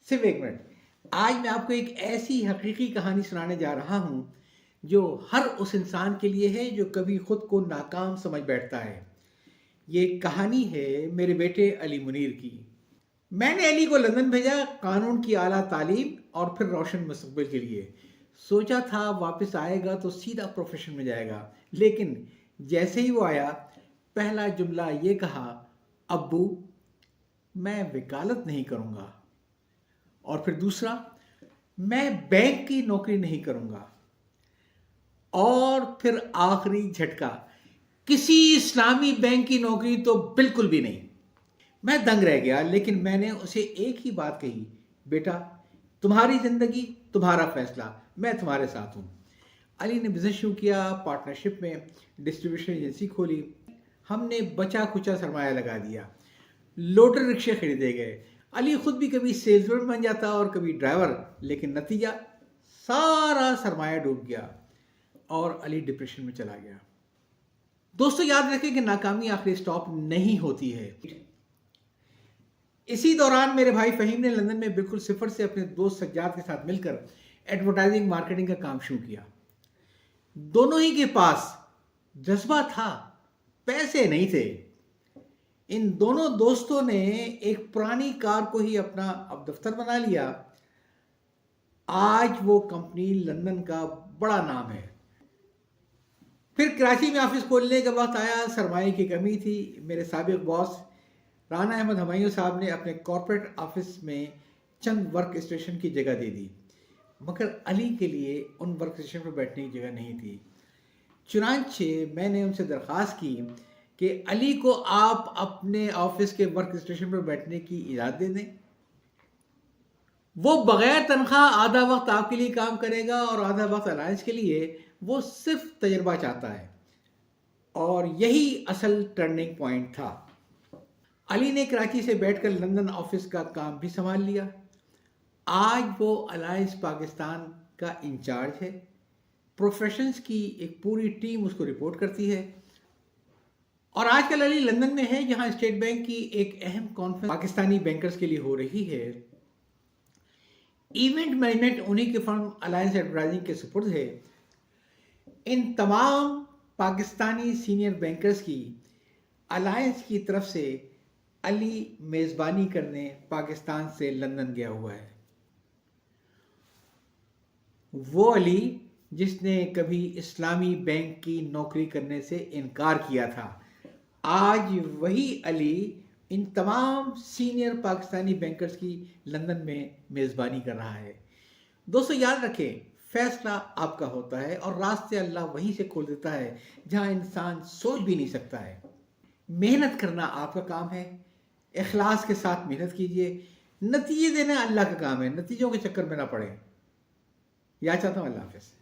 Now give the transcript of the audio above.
صرف ایک منٹ. آج میں آپ کو ایک ایسی حقیقی کہانی سنانے جا رہا ہوں جو ہر اس انسان کے لیے ہے جو کبھی خود کو ناکام سمجھ بیٹھتا ہے. یہ کہانی ہے میرے بیٹے علی منیر کی. میں نے علی کو لندن بھیجا قانون کی اعلیٰ تعلیم اور پھر روشن مستقبل کے لیے. سوچا تھا واپس آئے گا تو سیدھا پروفیشن میں جائے گا، لیکن جیسے ہی وہ آیا پہلا جملہ یہ کہا، ابو میں وکالت نہیں کروں گا. اور پھر دوسرا، میں بینک کی نوکری نہیں کروں گا. اور پھر آخری جھٹکا، کسی اسلامی بینک کی نوکری تو بالکل بھی نہیں. میں دنگ رہ گیا، لیکن میں نے اسے ایک ہی بات کہی، بیٹا تمہاری زندگی تمہارا فیصلہ، میں تمہارے ساتھ ہوں. علی نے بزنس شروع کیا، پارٹنرشپ میں ڈسٹریبیوشن ایجنسی کھولی. ہم نے بچا کچا سرمایہ لگا دیا، لوٹر رکشے خریدے گئے. علی خود بھی کبھی سیلز مین بن جاتا اور کبھی ڈرائیور، لیکن نتیجہ سارا سرمایہ ڈوب گیا اور علی ڈپریشن میں چلا گیا. دوستو یاد رکھیں کہ ناکامی آخری سٹاپ نہیں ہوتی ہے. اسی دوران میرے بھائی فہیم نے لندن میں بالکل صفر سے اپنے دوست سجاد کے ساتھ مل کر ایڈورٹائزنگ مارکیٹنگ کا کام شروع کیا. دونوں ہی کے پاس جذبہ تھا، پیسے نہیں تھے. ان دونوں دوستوں نے ایک پرانی کار کو ہی اپنا اب دفتر بنا لیا. آج وہ کمپنی لندن کا بڑا نام ہے. پھر کراچی میں آفس کھولنے کا وقت آیا، سرمایہ کی کمی تھی. میرے سابق باس رانا احمد ہمایوں صاحب نے اپنے کارپوریٹ آفس میں چند ورک اسٹیشن کی جگہ دے دی، مگر علی کے لیے ان ورک اسٹیشن پر بیٹھنے کی جگہ نہیں تھی. چنانچہ میں نے ان سے درخواست کی کہ علی کو آپ اپنے آفس کے ورک اسٹیشن پر بیٹھنے کی اجازت دے دیں. وہ بغیر تنخواہ آدھا وقت آپ کے لیے کام کرے گا اور آدھا وقت الائنس کے لیے. وہ صرف تجربہ چاہتا ہے. اور یہی اصل ٹرننگ پوائنٹ تھا. علی نے کراچی سے بیٹھ کر لندن آفس کا کام بھی سنبھال لیا. آج وہ الائنس پاکستان کا انچارج ہے. پروفیشنز کی ایک پوری ٹیم اس کو رپورٹ کرتی ہے. اور آج کل علی لندن میں ہے، جہاں اسٹیٹ بینک کی ایک اہم کانفرنس پاکستانی بینکرز کے لیے ہو رہی ہے. ایونٹ مینجمنٹ انہی کے فرم الائنس ایڈورٹائزنگ کے سپرد ہے. ان تمام پاکستانی سینئر بینکرز کی الائنس کی طرف سے علی میزبانی کرنے پاکستان سے لندن گیا ہوا ہے. وہ علی جس نے کبھی اسلامی بینک کی نوکری کرنے سے انکار کیا تھا، آج وہی علی ان تمام سینئر پاکستانی بینکرز کی لندن میں میزبانی کر رہا ہے. دوستو یاد رکھیں، فیصلہ آپ کا ہوتا ہے اور راستے اللہ وہیں سے کھول دیتا ہے جہاں انسان سوچ بھی نہیں سکتا ہے. محنت کرنا آپ کا کام ہے، اخلاص کے ساتھ محنت کیجیے. نتیجے دینا اللہ کا کام ہے، نتیجوں کے چکر میں نہ پڑیں. یاد چاہتا ہوں. اللہ حافظ.